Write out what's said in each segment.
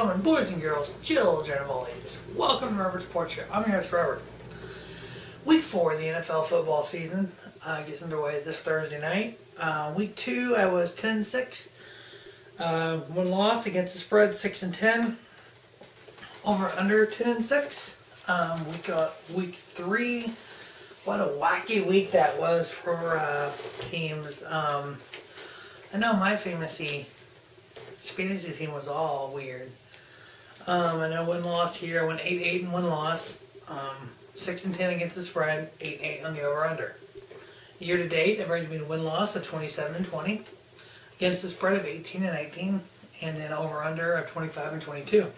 gentlemen, boys and girls, children of all ages, welcome to Robert Sports Show. I'm your host, Robert. Week 4 of the NFL football season gets underway this Thursday night. Week 2, I was 10-6. One loss against the spread, 6-10. Over under 10-6. We got week 3. What a wacky week that was for teams. I know my fantasy team was all weird. I know win-loss here. I went 8-8 and 1 loss. 6-10 against the spread. 8-8 on the over-under. Year to date, it brings me to win-loss of 27-20 against the spread of 18-19, and then over-under of 25-22.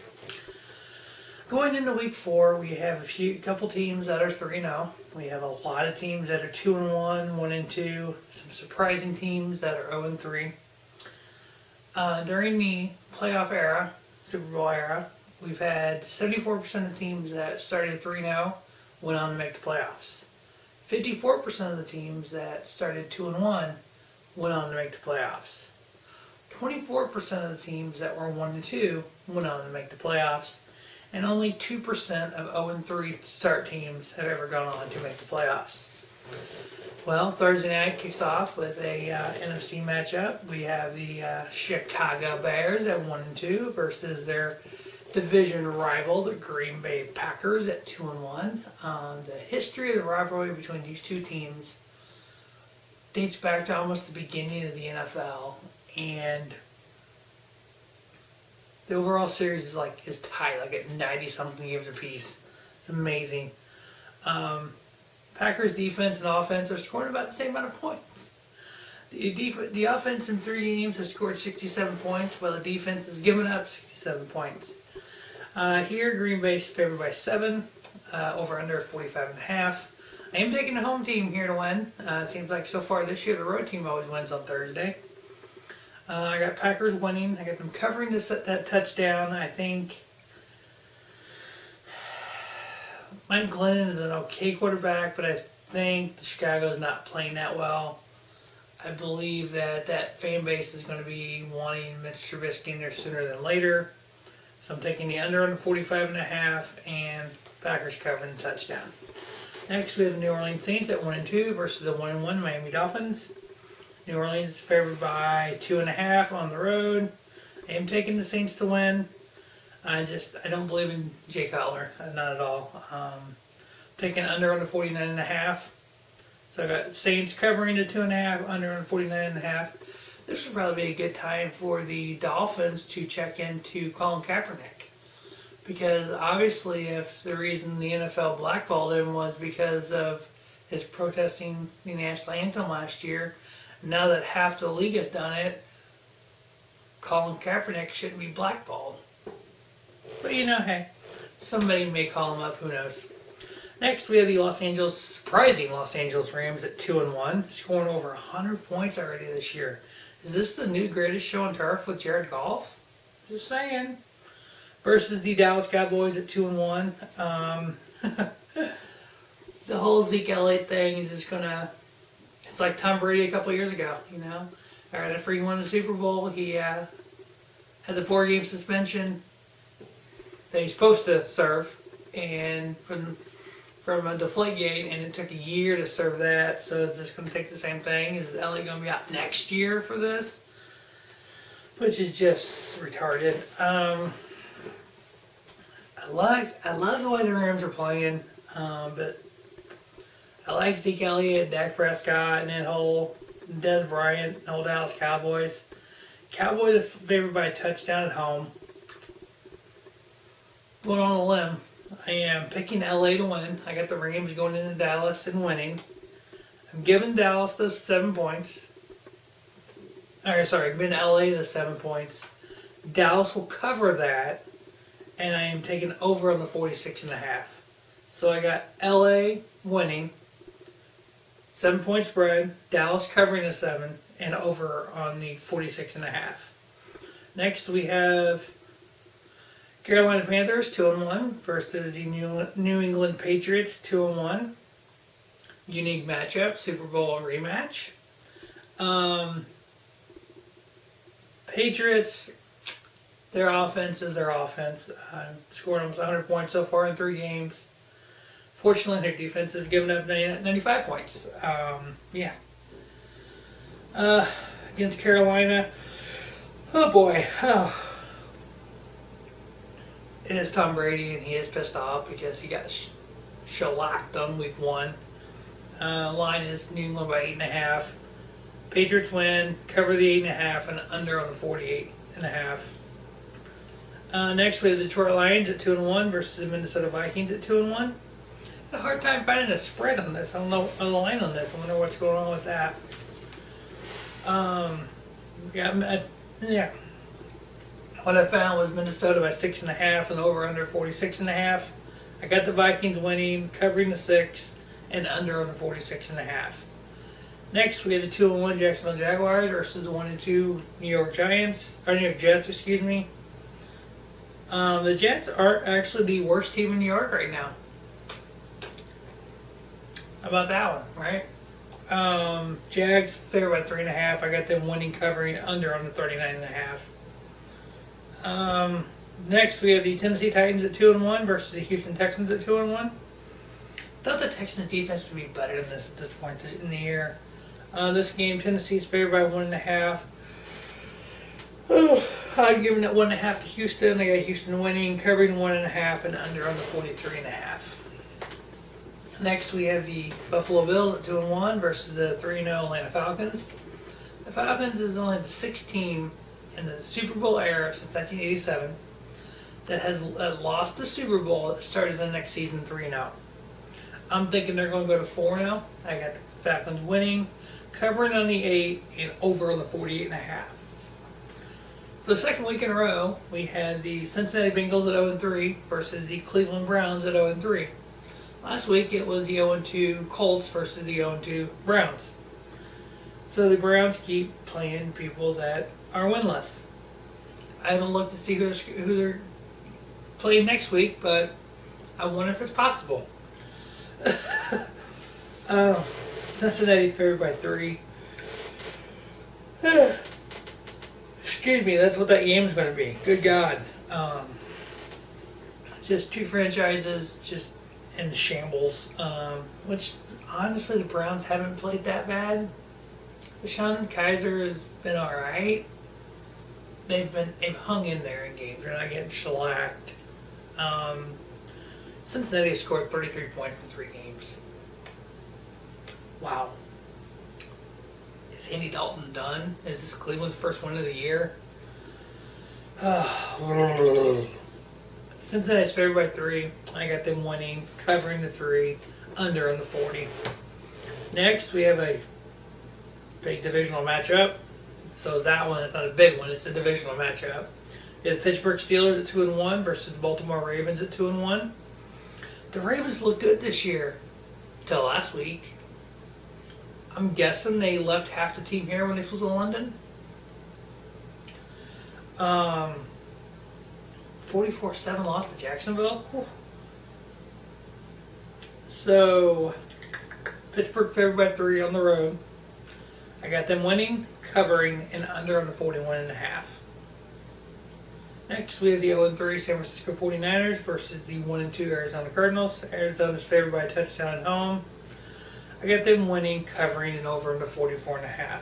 Going into week 4, we have a couple teams that are 3-0. We have a lot of teams that are 2-1, 1-2. Some surprising teams that are 0-3. During the playoff era, Super Bowl era, we've had 74% of teams that started 3-0 went on to make the playoffs. 54% of the teams that started 2-1 went on to make the playoffs. 24% of the teams that were 1-2 went on to make the playoffs. And only 2% of 0-3 start teams have ever gone on to make the playoffs. Well, Thursday night kicks off with a NFC matchup. We have the Chicago Bears at 1-2 versus their division rival, the Green Bay Packers, at 2-1. The history of the rivalry between these two teams dates back to almost the beginning of the NFL, and the overall series is tied at 90-something games apiece. It's amazing. Packers defense and offense are scoring about the same amount of points. The offense in 3 games has scored 67 points, while the defense has given up 67 points. Here, Green Bay is favored by 7, over under 45.5. I am taking the home team here to win. Seems like so far this year the road team always wins on Thursday. I got Packers winning. I got them covering that touchdown. I think Mike Glennon is an okay quarterback, but I think Chicago's not playing that well. I believe that fan base is going to be wanting Mitch Trubisky in there sooner than later. So I'm taking the under on 45.5 and Packers covering the touchdown. Next, we have the New Orleans Saints at 1-2 versus the 1-1 Miami Dolphins. New Orleans is favored by 2.5 on the road. I am taking the Saints to win. I don't believe in Jay Cutler, not at all. Taking under on the 49.5. So I got Saints covering the 2.5, under on 49.5. This would probably be a good time for the Dolphins to check into Colin Kaepernick, because obviously, if the reason the NFL blackballed him was because of his protesting the national anthem last year, now that half the league has done it, Colin Kaepernick shouldn't be blackballed. But hey, somebody may call him up, who knows. Next, we have the surprising Los Angeles Rams at 2-1, scoring over 100 points already this year. Is this the new greatest show on turf with Jared Goff? Just saying. Versus the Dallas Cowboys at 2-1. The whole Zeke Elliott thing is just gonna. It's like Tom Brady a couple years ago, Right after he won the Super Bowl, he had the 4-game suspension that he's supposed to serve, and from a Deflategate, and it took a year to serve that. So is this going to take the same thing? Is Elliott going to be out next year for this? Which is just retarded. I love the way the Rams are playing, but I like Zeke Elliott, Dak Prescott, and that whole Des Bryant, old Dallas Cowboys. Cowboys are favored by a touchdown at home. Going on a limb, I am picking LA to win. I got the Rams going into Dallas and winning. I'm giving Dallas the 7 points. I'm giving LA the 7 points. Dallas will cover that, and I am taking over on the 46.5. So I got LA winning, 7 point spread, Dallas covering the 7, and over on the 46.5. Next we have Carolina Panthers 2-1 versus the New England Patriots 2-1. Unique matchup, Super Bowl rematch. Patriots, Their offense is their offense. Scored almost 100 points so far in 3 games. Fortunately, their defense has given up 95 points. Yeah. Against Carolina. Oh boy. Oh. It is Tom Brady, and he is pissed off because he got shellacked on week 1. Line is New England by 8.5. Patriots win, cover the 8.5, and under on the 48.5. Next, we have the Detroit Lions at 2-1 versus the Minnesota Vikings at 2-1. I had a hard time finding a spread on this. I don't know a line on this. I wonder what's going on with that. Yeah. What I found was Minnesota by 6.5 and over under 46.5. I got the Vikings winning, covering the 6, and under on the 46.5. Next, we have the 2-1 Jacksonville Jaguars versus the 1-2 New York Jets. Excuse me. The Jets aren't actually the worst team in New York right now. How about that one, right? Jags favored by 3.5. I got them winning, covering under on the 39.5. Next, we have the Tennessee Titans at 2-1 versus the Houston Texans at 2-1. Thought the Texans defense would be better than this at this point in the year. This game, Tennessee is favored by 1.5. I'm giving it 1.5 to Houston. I got Houston winning, covering 1.5, and under on the 43.5. Next, we have the Buffalo Bills at 2-1 versus the 3-0 Atlanta Falcons. The Falcons is only the 6th team in the Super Bowl era since 1987 that has lost the Super Bowl that started the next season 3-0. I'm thinking they're going to go to 4-0. I got the Falcons winning, covering on the 8, and over on the 48.5. For the second week in a row, we had the Cincinnati Bengals at 0-3 versus the Cleveland Browns at 0-3. Last week it was the 0-2 Colts versus the 0-2 Browns. So the Browns keep playing people that are winless. I haven't looked to see who they're playing next week, but I wonder if it's possible. Cincinnati favored by 3. Excuse me, that's what that game's going to be. Good God. Just 2 franchises just in shambles, which honestly the Browns haven't played that bad. Deshaun Kaiser has been alright. They've hung in there in games. They're not getting shellacked. Cincinnati has scored 33 points in 3 games. Wow. Is Andy Dalton done? Is this Cleveland's first win of the year? Cincinnati's favored by 3. I got them winning, covering the 3, under on the 40. Next, we have a big divisional matchup. So is that one? It's not a big one. It's a divisional matchup. We have the Pittsburgh Steelers at 2-1 versus the Baltimore Ravens at 2-1. The Ravens looked good this year until last week. I'm guessing they left half the team here when they flew to London. 44-7 loss to Jacksonville. Whew. So, Pittsburgh favored by 3 on the road. I got them winning, covering, and under on the 41.5. Next, we have the 0-3 San Francisco 49ers versus the 1-2 Arizona Cardinals. Arizona's favored by a touchdown at home. I got them winning, covering, and over on the 44.5.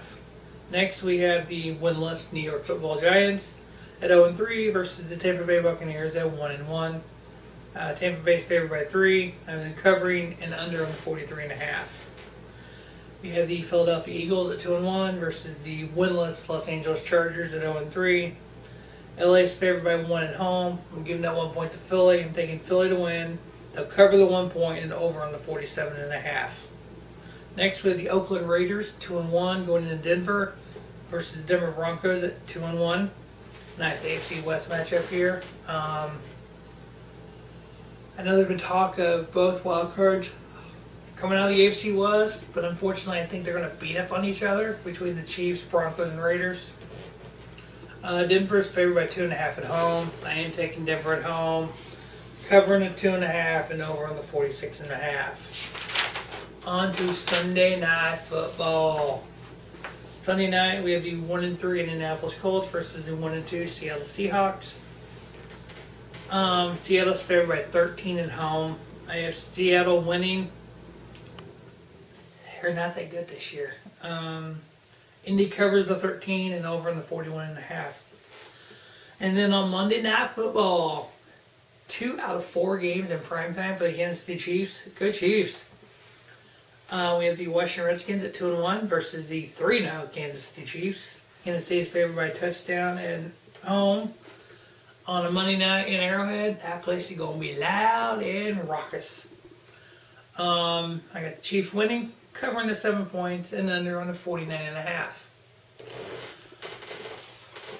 Next, we have the winless New York Football Giants at 0-3 versus the Tampa Bay Buccaneers at 1-1. Tampa Bay's favored by 3, and then covering and under on the 43.5. We have the Philadelphia Eagles at 2-1 versus the winless Los Angeles Chargers at 0-3. LA's favored by 1 at home. I'm giving that 1 point to Philly. I'm taking Philly to win. They'll cover the 1 point and over on the 47.5. Next, we have the Oakland Raiders, 2-1, going into Denver versus the Denver Broncos at 2-1. Nice AFC West matchup here. I know there's been talk of both wild cards coming out of the AFC West, but unfortunately I think they're going to beat up on each other between the Chiefs, Broncos, and Raiders. Denver's favored by 2.5 at home. I am taking Denver at home, covering at 2.5 and over on the 46.5. On to Sunday Night Football. Sunday night we have the 1-3 Indianapolis Colts versus the 1-2 Seattle Seahawks. Seattle's favored by 13 at home. I have Seattle winning. They're not that good this year. Indy covers the 13 and over in the 41.5. And then on Monday Night Football, 2 out of 4 games in primetime for the Kansas City Chiefs. Good Chiefs. We have the Washington Redskins at 2-1 versus the 3-0 Kansas City Chiefs. Kansas City is favored by a touchdown at home on a Monday night in Arrowhead. That place is going to be loud and raucous. I got the Chiefs winning, covering the 7 points, and under on the 49.5.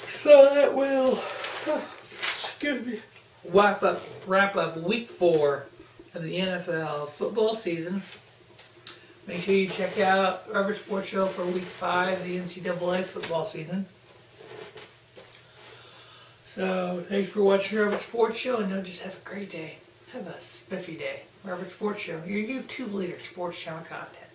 So that will wrap up week 4 of the NFL football season. Make sure you check out Robert Sports Show for week 5 of the NCAA football season. So thanks for watching Robert Sports Show, and just have a great day. Have a spiffy day. Robert Sports Show, your YouTube leader sports channel content.